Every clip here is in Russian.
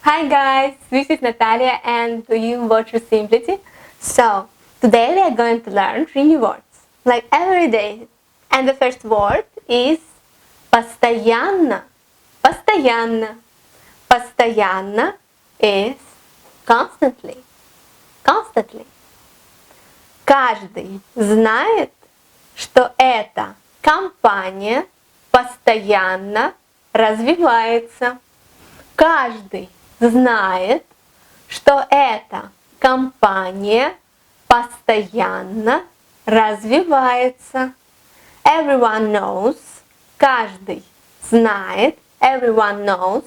Hi guys, this is Natalia and you watch RUSSIMPLITY. So, today we are going to learn 3 new words, like every day. And the first word is постоянно. Постоянно. Постоянно is constantly. Constantly. Каждый знает, что эта компания постоянно развивается. Каждый знает, что эта компания постоянно развивается. Everyone knows. Каждый знает. Everyone knows.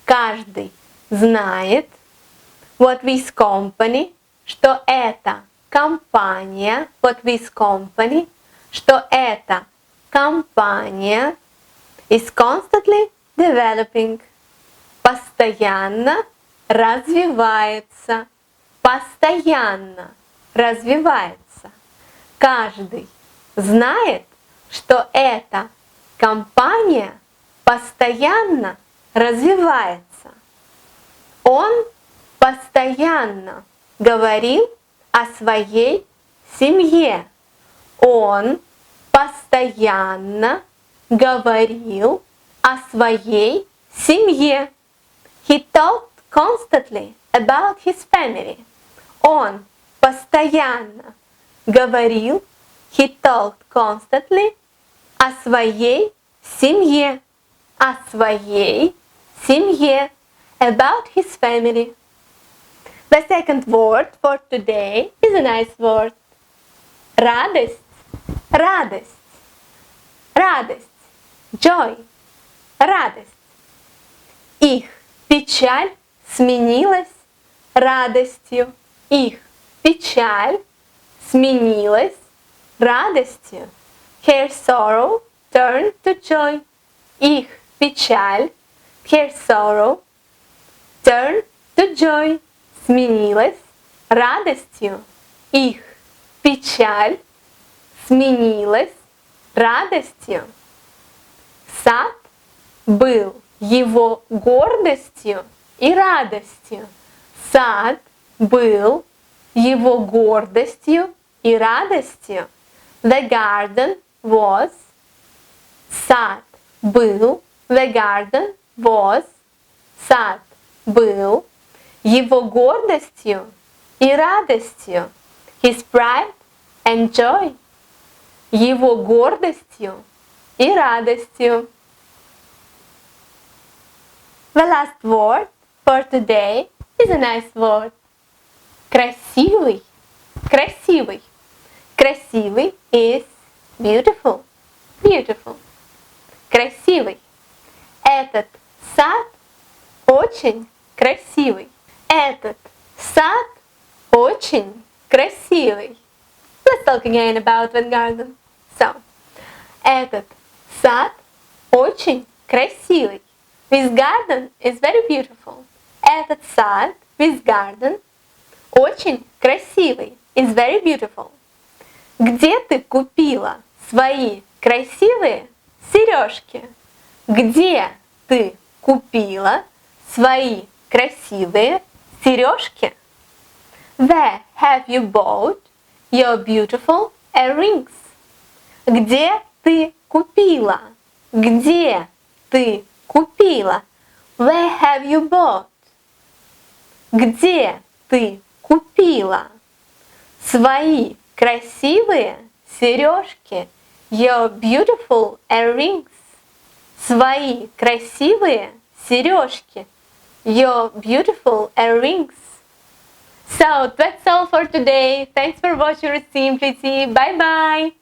Каждый знает. What this company, что эта компания. What this company, что эта компания is constantly developing. Постоянно развивается. Постоянно развивается. Каждый знает, что эта компания постоянно развивается. Он постоянно говорил о своей семье. Он постоянно говорил о своей семье. He talked constantly about his family. Он постоянно говорил, he talked constantly, о своей семье. О своей семье. About his family. The second word for today is a nice word. Радость. Радость. Радость. Joy. Радость. Их печаль сменилась радостью. Их печаль сменилась радостью. Her sorrow turned to joy. Их печаль, her sorrow, turned to joy. Сменилась радостью. Их печаль сменилась радостью. Сад был его гордостью и радостью. Сад был его гордостью и радостью. The garden was. Сад был. The garden was. Сад был его гордостью и радостью. His pride and joy. Его гордостью и радостью. The last word for today is a nice word. Красивый. Красивый. Красивый is beautiful. Beautiful. Красивый. Этот сад очень красивый. Этот сад очень красивый. Let's talk again about that garden. So, этот сад очень красивый. This garden is very beautiful. Этот сад, this garden, очень красивый. Is very beautiful. Где ты купила свои красивые сережки? Где ты купила свои красивые сережки? Where have you bought your beautiful earrings? Где ты купила? Где ты купила? Where have you bought? Где ты купила свои красивые сережки? Your beautiful earrings. Свои красивые сережки. Your beautiful earrings. So that's all for today. Thanks for watching RUSSIMPLITY. Bye bye.